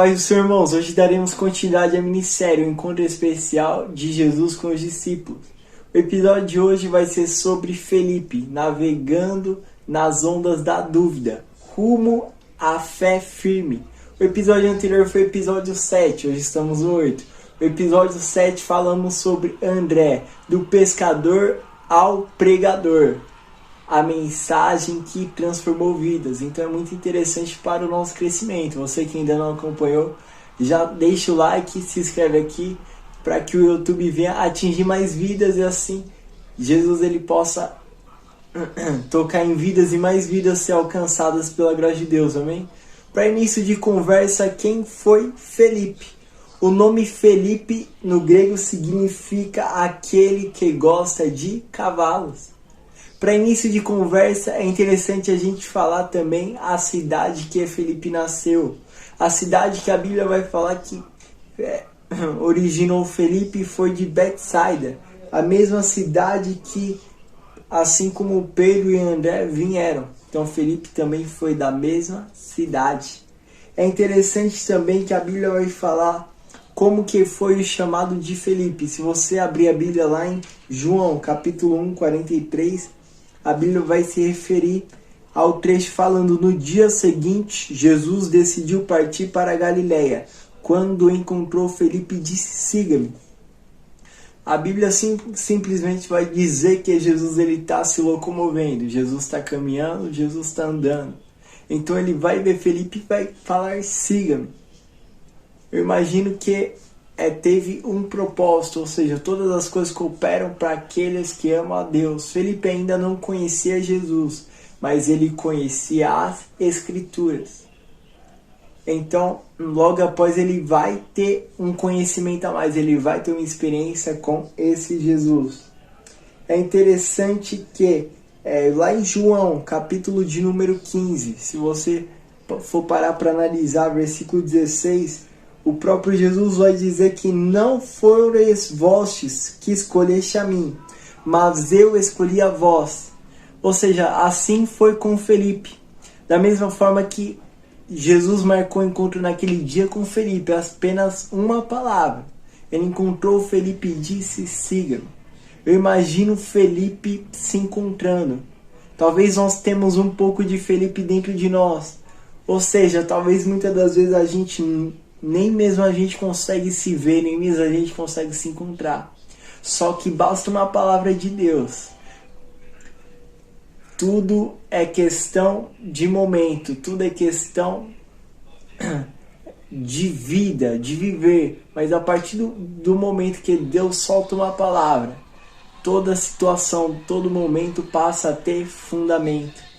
Mas, irmãos, hoje daremos continuidade à minissérie, o encontro especial de Jesus com os discípulos. O episódio de hoje vai ser sobre Felipe, navegando nas ondas da dúvida, rumo à fé firme. O episódio anterior foi o episódio 7, hoje estamos no 8. No episódio 7 falamos sobre André, do pescador ao pregador. A mensagem que transformou vidas. Então é muito interessante para o nosso crescimento. Você que ainda não acompanhou, já deixa o like, se inscreve aqui para que o YouTube venha atingir mais vidas e assim Jesus ele possa tocar em vidas e mais vidas ser alcançadas pela graça de Deus, amém? Para início de conversa, quem foi Felipe? O nome Felipe no grego significa aquele que gosta de cavalos. Para início de conversa, é interessante a gente falar também a cidade que Felipe nasceu. A cidade que a Bíblia vai falar que originou Felipe foi de Betsaida. A mesma cidade que, assim como Pedro e André vieram. Então Felipe também foi da mesma cidade. É interessante também que a Bíblia vai falar como que foi o chamado de Felipe. Se você abrir a Bíblia lá em João, capítulo 1, 43... a Bíblia vai se referir ao trecho falando: no dia seguinte, Jesus decidiu partir para a Galileia. Quando encontrou Felipe, disse: siga-me. A Bíblia simplesmente vai dizer que Jesus está se locomovendo, Jesus está caminhando, Jesus está andando. Então ele vai ver Felipe e vai falar: siga-me. Eu imagino que teve um propósito, ou seja, todas as coisas cooperam para aqueles que amam a Deus. Felipe ainda não conhecia Jesus, mas ele conhecia as Escrituras. Então, logo após ele vai ter um conhecimento a mais, ele vai ter uma experiência com esse Jesus. É interessante que lá em João, capítulo de número 15, se você for parar para analisar, versículo 16... o próprio Jesus vai dizer que não foreis vós que escolheste a mim, mas eu escolhi a vós. Ou seja, assim foi com Felipe. Da mesma forma que Jesus marcou o encontro naquele dia com Felipe, apenas uma palavra. Ele encontrou Felipe e disse: siga-me. Eu imagino Felipe se encontrando. Talvez nós temos um pouco de Felipe dentro de nós. Ou seja, talvez muitas das vezes a gente nem mesmo a gente consegue se ver, nem mesmo a gente consegue se encontrar. Só que basta uma palavra de Deus. Tudo é questão de momento, tudo é questão de vida, de viver. Mas a partir do momento que Deus solta uma palavra, toda situação, todo momento passa a ter fundamento.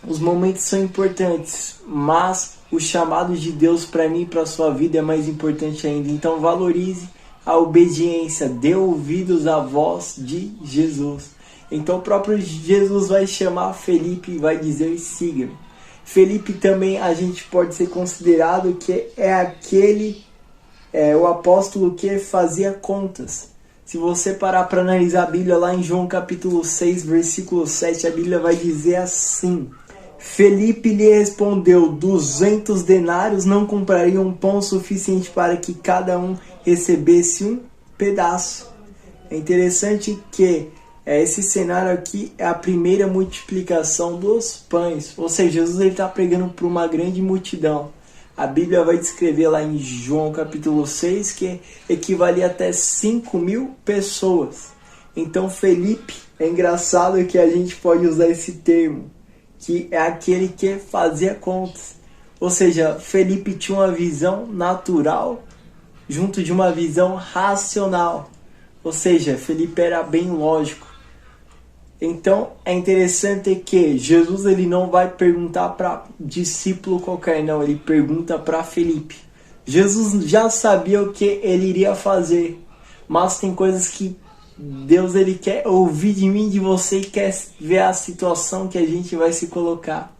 Os momentos são importantes, mas o chamado de Deus para mim e para a sua vida é mais importante ainda. Então valorize a obediência, dê ouvidos à voz de Jesus. Então o próprio Jesus vai chamar Felipe e vai dizer: siga-me. Felipe também a gente pode ser considerado que o apóstolo que fazia contas. Se você parar para analisar a Bíblia lá em João capítulo 6, versículo 7, a Bíblia vai dizer assim: Felipe lhe respondeu: 200 denários não comprariam pão suficiente para que cada um recebesse um pedaço. É interessante que esse cenário aqui é a primeira multiplicação dos pães. Ou seja, Jesus está pregando para uma grande multidão. A Bíblia vai descrever lá em João capítulo 6 que equivale até 5.000 pessoas. Então Felipe, é engraçado que a gente pode usar esse termo, que é aquele que fazia contas. Ou seja, Felipe tinha uma visão natural junto de uma visão racional. Ou seja, Felipe era bem lógico. Então é interessante que Jesus ele não vai perguntar para discípulo qualquer, não. Ele pergunta para Felipe. Jesus já sabia o que ele iria fazer, mas tem coisas que Deus ele quer ouvir de mim, de você, e quer ver a situação que a gente vai se colocar.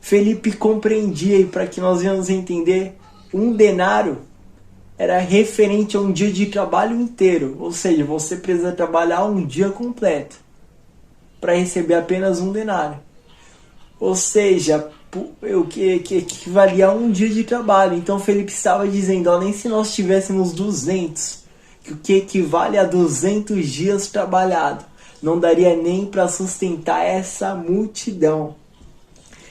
Felipe compreendia, e para que nós venhamos entender, um denário era referente a um dia de trabalho inteiro. Ou seja, você precisa trabalhar um dia completo para receber apenas um denário. Ou seja, o que equivalia a um dia de trabalho. Então Felipe estava dizendo, ó, nem se nós tivéssemos 200, que o que equivale a 200 dias trabalhado, não daria nem para sustentar essa multidão.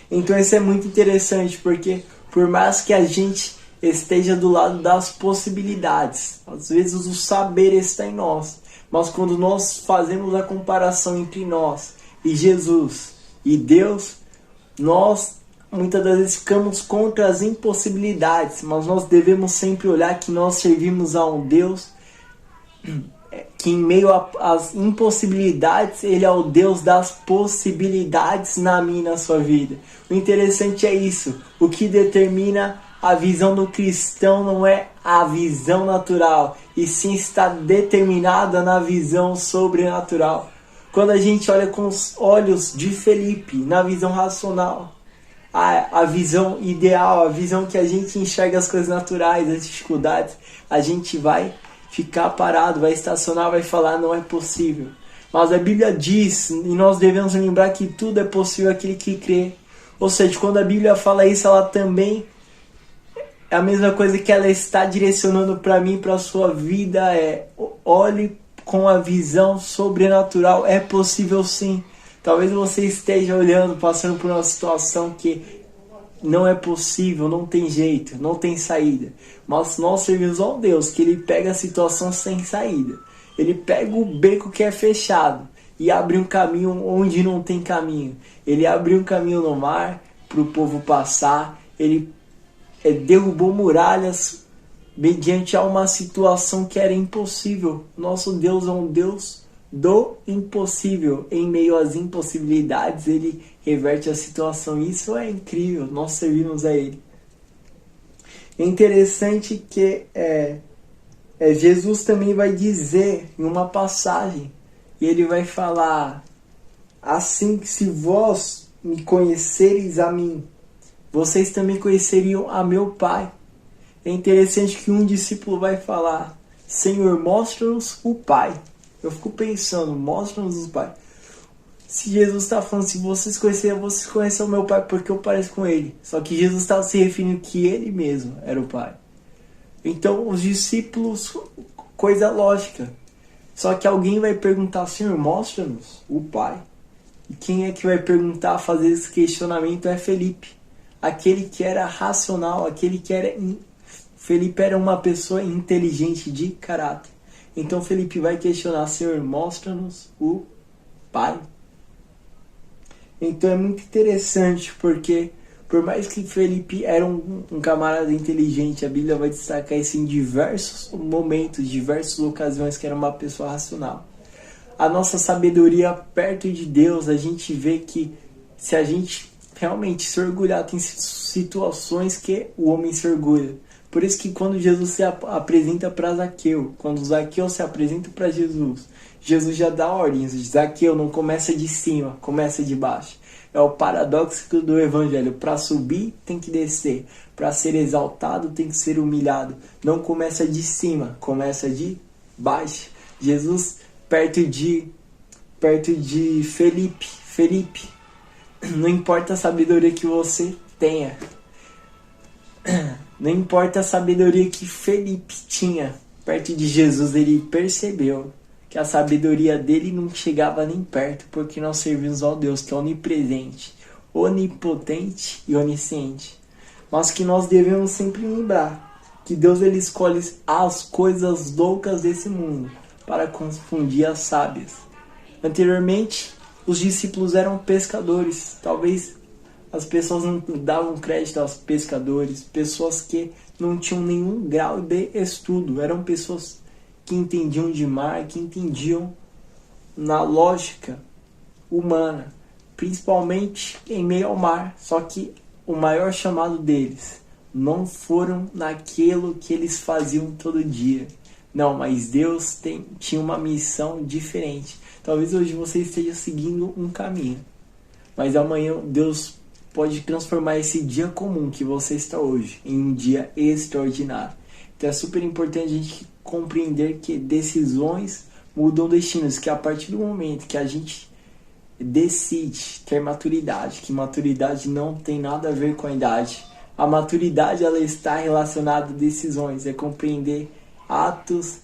Então isso é muito interessante, porque por mais que a gente esteja do lado das possibilidades, às vezes o saber está em nós, mas quando nós fazemos a comparação entre nós e Jesus e Deus, nós muitas das vezes ficamos contra as impossibilidades, mas nós devemos sempre olhar que nós servimos a um Deus que em meio às impossibilidades, Ele é o Deus das possibilidades na minha e na sua vida. O interessante é isso. O que determina a visão do cristão não é a visão natural, e sim está determinada na visão sobrenatural. Quando a gente olha com os olhos de Felipe, na visão racional, a visão ideal, a visão que a gente enxerga as coisas naturais, as dificuldades, a gente vai ficar parado, vai estacionar, vai falar, não é possível. Mas a Bíblia diz, e nós devemos lembrar que tudo é possível àquele que crê. Ou seja, quando a Bíblia fala isso, ela também é a mesma coisa que ela está direcionando para mim, para a sua vida, olhe com a visão sobrenatural, é possível sim. Talvez você esteja olhando, passando por uma situação que não é possível, não tem jeito, não tem saída. Mas nós servimos a um Deus que Ele pega a situação sem saída. Ele pega o beco que é fechado e abre um caminho onde não tem caminho. Ele abriu um caminho no mar para o povo passar. Ele derrubou muralhas mediante a uma situação que era impossível. Nosso Deus é um Deus do impossível. Em meio às impossibilidades, Ele reverte a situação. Isso é incrível, nós servimos a Ele. É interessante que Jesus também vai dizer em uma passagem, e Ele vai falar, assim que se vós me conhecereis a mim, vocês também conheceriam a meu Pai. É interessante que um discípulo vai falar, Senhor, mostra-nos o Pai. Eu fico pensando, mostra-nos o Pai. Se Jesus está falando, se vocês conhecem o meu Pai porque eu pareço com Ele. Só que Jesus está se referindo que Ele mesmo era o Pai. Então os discípulos, coisa lógica. Só que alguém vai perguntar, Senhor, mostra-nos o Pai. E quem é que vai perguntar, fazer esse questionamento é Felipe. Aquele que era racional, aquele que era... Felipe era uma pessoa inteligente de caráter. Então Felipe vai questionar, Senhor, mostra-nos o Pai. Então é muito interessante, porque por mais que Felipe era um camarada inteligente, a Bíblia vai destacar isso em diversos momentos, diversas ocasiões, que era uma pessoa racional. A nossa sabedoria perto de Deus, a gente vê que se a gente realmente se orgulhar, tem situações que o homem se orgulha. Por isso que quando Jesus se apresenta para Zaqueu, quando Zaqueu se apresenta para Jesus, Jesus já dá ordens. Zaqueu, não começa de cima, começa de baixo. É o paradoxo do evangelho. Para subir tem que descer. Para ser exaltado tem que ser humilhado. Não começa de cima, começa de baixo. Jesus perto de Felipe. Felipe, não importa a sabedoria que você tenha. Não importa a sabedoria que Felipe tinha, perto de Jesus ele percebeu que a sabedoria dele não chegava nem perto, porque nós servimos ao Deus que é onipresente, onipotente e onisciente. Mas que nós devemos sempre lembrar que Deus ele escolhe as coisas loucas desse mundo para confundir as sábias. Anteriormente, os discípulos eram pescadores, talvez as pessoas não davam crédito aos pescadores, pessoas que não tinham nenhum grau de estudo, eram pessoas que entendiam de mar, que entendiam na lógica humana, principalmente em meio ao mar. Só que o maior chamado deles não foram naquilo que eles faziam todo dia. Não, mas Deus tinha uma missão diferente. Talvez hoje você esteja seguindo um caminho, mas amanhã Deus pode transformar esse dia comum que você está hoje em um dia extraordinário. Então é super importante a gente compreender que decisões mudam destinos, que a partir do momento que a gente decide ter maturidade, que maturidade não tem nada a ver com a idade. A maturidade ela está relacionada a decisões, é compreender Atos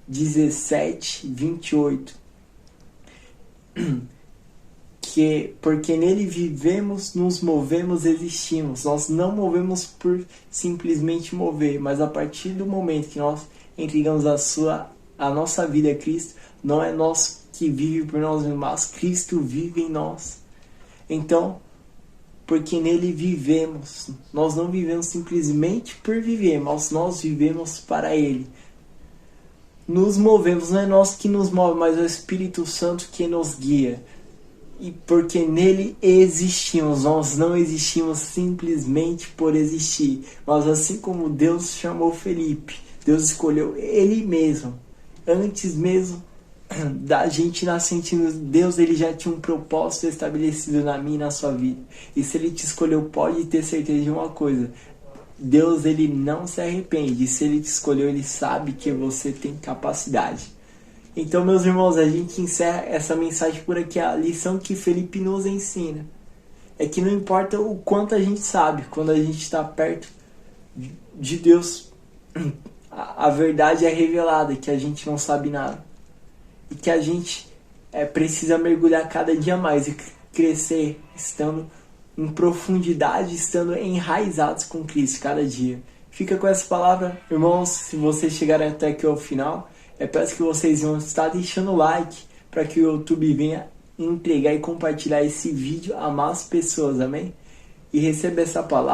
17, 28. Porque nele vivemos, nos movemos, existimos. Nós não movemos por simplesmente mover, mas a partir do momento que nós entregamos a nossa vida a Cristo, não é nós que vive por nós mesmos, mas Cristo vive em nós. Então, porque nele vivemos, nós não vivemos simplesmente por viver, mas nós vivemos para Ele. Nos movemos, não é nós que nos move, mas é o Espírito Santo que nos guia. E porque nele existimos, nós não existimos simplesmente por existir, mas assim como Deus chamou Felipe, Deus escolheu ele mesmo, antes mesmo da gente nascer, Deus ele já tinha um propósito estabelecido na minha e na sua vida. E se ele te escolheu, pode ter certeza de uma coisa: Deus ele não se arrepende. E se ele te escolheu, ele sabe que você tem capacidade. Então, meus irmãos, a gente encerra essa mensagem por aqui. A lição que Felipe nos ensina é que não importa o quanto a gente sabe, quando a gente está perto de Deus, a verdade é revelada, que a gente não sabe nada. E que a gente precisa mergulhar cada dia mais e crescer, estando em profundidade, estando enraizados com Cristo cada dia. Fica com essa palavra, irmãos. Se vocês chegarem até aqui ao final, peço que vocês vão estar deixando o like para que o YouTube venha entregar e compartilhar esse vídeo a mais pessoas, amém? E receba essa palavra.